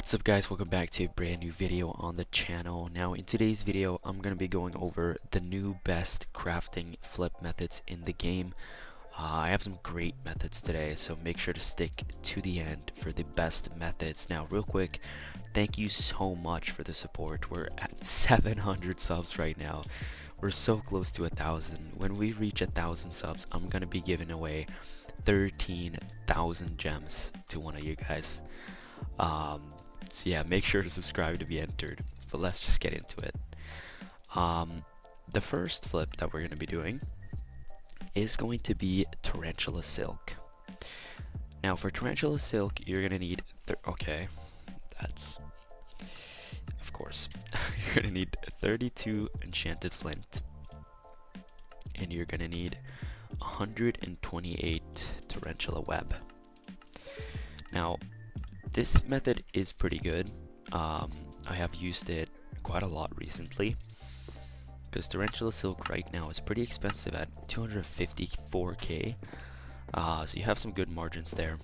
What's up guys, welcome back to a brand new video on the channel. Now in today's video I'm going to be going over the new best crafting flip methods in the game. I have some great methods today, so make sure to stick to the end for the best methods. Now real quick, thank you so much for the support. We're at 700 subs right now. We're so close to 1,000. When we reach 1,000 subs, I'm going to be giving away 13,000 gems to one of you guys. So yeah, make sure to subscribe to be entered, but let's just get into it. The first flip that we're going to be doing is going to be Tarantula Silk. Now for Tarantula Silk, you're going to need, okay, that's, of course, you're going to need 32 Enchanted Flint, and you're going to need 128 Tarantula Web. Now, this method is pretty good. I have used it quite a lot recently because Tarantula Silk right now is pretty expensive at 254k. So you have some good margins there.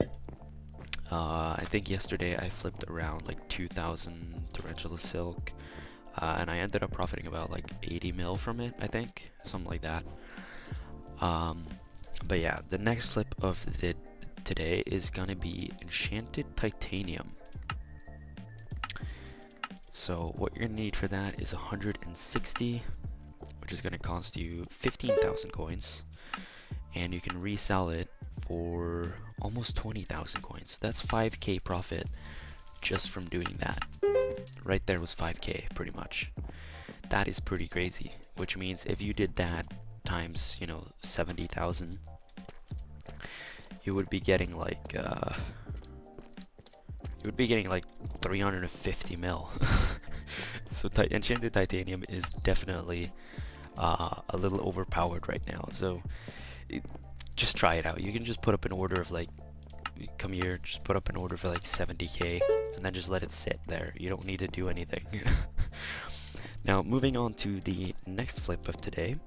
I think yesterday I flipped around like 2,000 Tarantula Silk, and I ended up profiting about like 80 mil from it, I think, something like that. But yeah, the next flip of the today is gonna be Enchanted Titanium. So what you're gonna need for that is 160, which is gonna cost you 15,000 coins, and you can resell it for almost 20,000 coins. That's 5k profit just from doing that. Right there was 5k pretty much. That is pretty crazy, which means if you did that times, you know, 70,000, you would be getting like 350 mil. So Enchanted Titanium is definitely a little overpowered right now. So just try it out. You can just put up an order of like, come here, just put up an order for like 70k, and then just let it sit there. You don't need to do anything. Now moving on to the next flip of today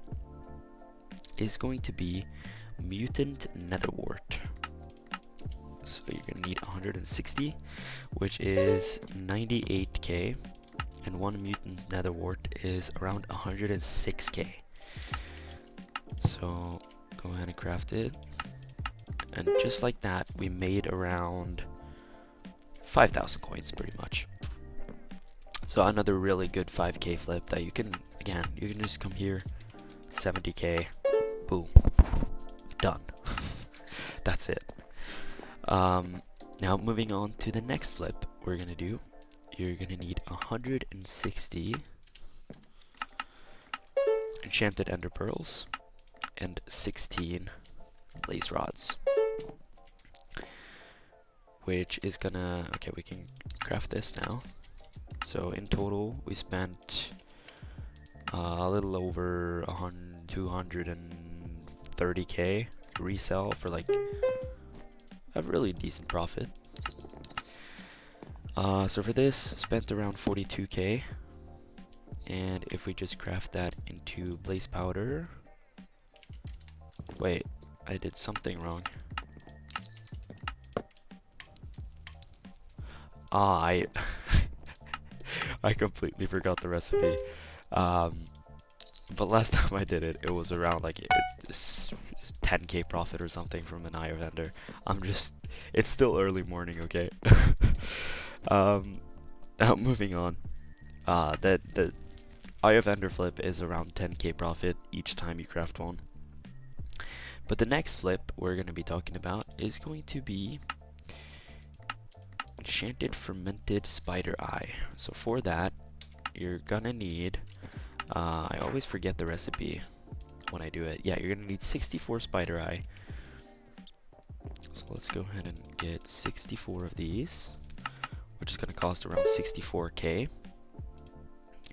is going to be Mutant Netherwart. So you're gonna need 160, which is 98k, and one Mutant Netherwart is around 106k. So go ahead and craft it, and just like that, we made around 5,000 coins pretty much. So another really good 5k flip that you can, again, you can just come here, 70k, boom, done. That's it. Now moving on to the next flip we're gonna do, you're gonna need 160 enchanted ender pearls and 16 blaze rods, which is gonna, okay, we can craft this now. So in total we spent a little over 230k resell for like a really decent profit. So for this, spent around 42k, and if we just craft that into blaze powder, wait, I did something wrong. I completely forgot the recipe. But last time I did it, it was around like 10k profit or something from an Eye of Ender. It's still early morning, okay? Now moving on. The Eye of Ender flip is around 10k profit each time you craft one. But the next flip we're going to be talking about is going to be Enchanted Fermented Spider Eye. So for that, you're gonna need, I always forget the recipe when I do it. Yeah, you're gonna need 64 spider eye. So let's go ahead and get 64 of these, which is gonna cost around 64k.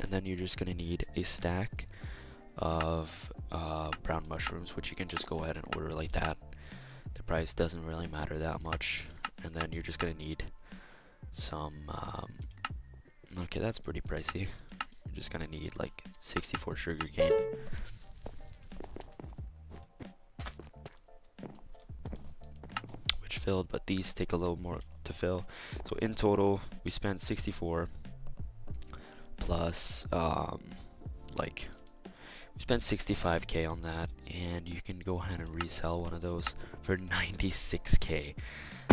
And then you're just gonna need a stack of brown mushrooms, which you can just go ahead and order like that. The price doesn't really matter that much. And then you're just gonna need some, okay, that's pretty pricey. You're just gonna need like 64 sugar cane. Filled, but these take a little more to fill. So in total, we spent 64 plus like we spent 65k on that, and you can go ahead and resell one of those for 96k.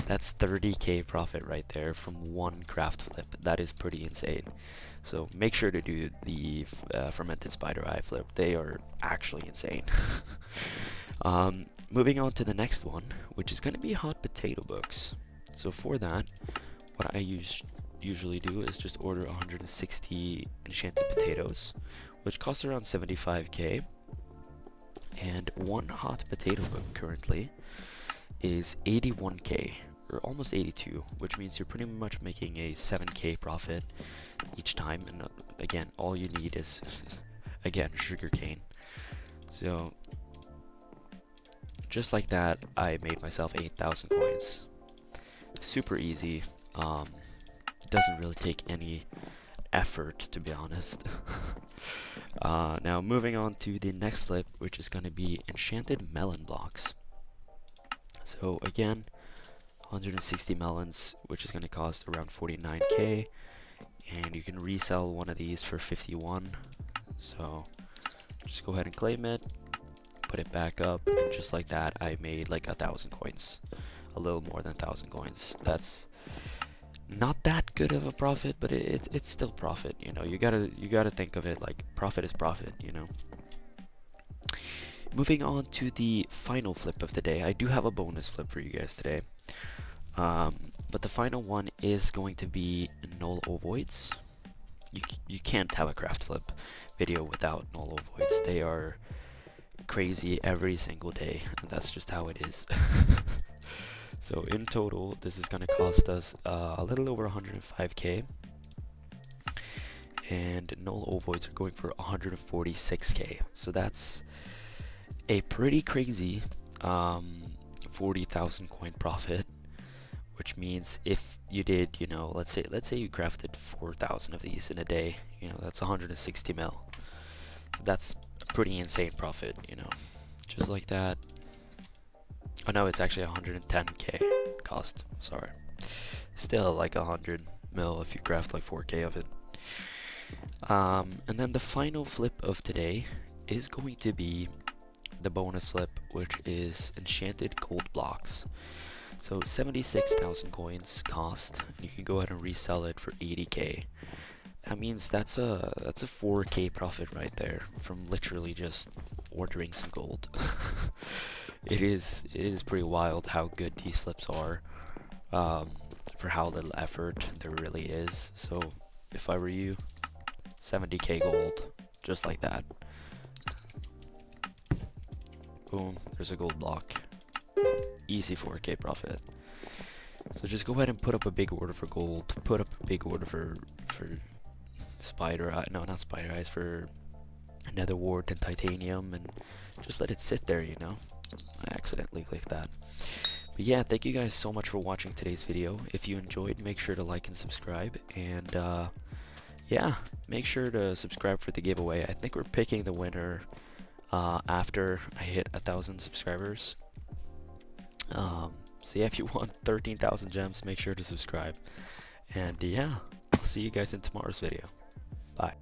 That's 30k profit right there from one craft flip. That is pretty insane. So make sure to do the fermented spider eye flip. They are actually insane. Moving on to the next one, which is going to be hot potato books. So for that, what I usually do is just order 160 enchanted potatoes, which costs around 75k. And one hot potato book currently is 81k, or almost 82, which means you're pretty much making a 7k profit each time. And again, all you need is again sugarcane. So just like that, I made myself 8,000 coins. Super easy. Doesn't really take any effort, to be honest. Now moving on to the next flip, which is going to be enchanted melon blocks. So again, 160 melons, which is going to cost around 49k, and you can resell one of these for 51. So just go ahead and claim it, put it back up, and just like that, I made like 1,000 coins, a little more than 1,000 coins. That's not that good of a profit, but it's still profit. You know, you gotta think of it like profit is profit. You know. Moving on to the final flip of the day, I do have a bonus flip for you guys today. But the final one is going to be Null Ovoids. You can't have a craft flip video without Null Ovoids. They are crazy every single day, and that's just how it is. So in total, this is going to cost us a little over 105k, and Null Ovoids are going for 146k. So that's a pretty crazy 40,000 coin profit, which means if you did, you know, let's say you crafted 4,000 of these in a day, you know, that's 160 mil. So that's a pretty insane profit, you know, just like that. Oh no, it's actually 110k cost, sorry. Still like 100 mil if you craft like 4k of it. And then the final flip of today is going to be the bonus flip, which is enchanted gold blocks. So 76,000 coins cost, and you can go ahead and resell it for 80k. That means that's a 4k profit right there from literally just ordering some gold. It is pretty wild how good these flips are, for how little effort there really is. So if I were you, 70k gold, just like that. Boom, there's a gold block. Easy 4k profit. So just go ahead and put up a big order for gold, put up a big order for spider eye, no, not spider eyes, for Netherwart and titanium, and just let it sit there, you know. I accidentally clicked that. But yeah, thank you guys so much for watching today's video. If you enjoyed, make sure to like and subscribe, and yeah, make sure to subscribe for the giveaway. I think we're picking the winner after I hit 1,000 subscribers. So yeah, if you want 13,000 gems, make sure to subscribe. And yeah, I'll see you guys in tomorrow's video. Bye.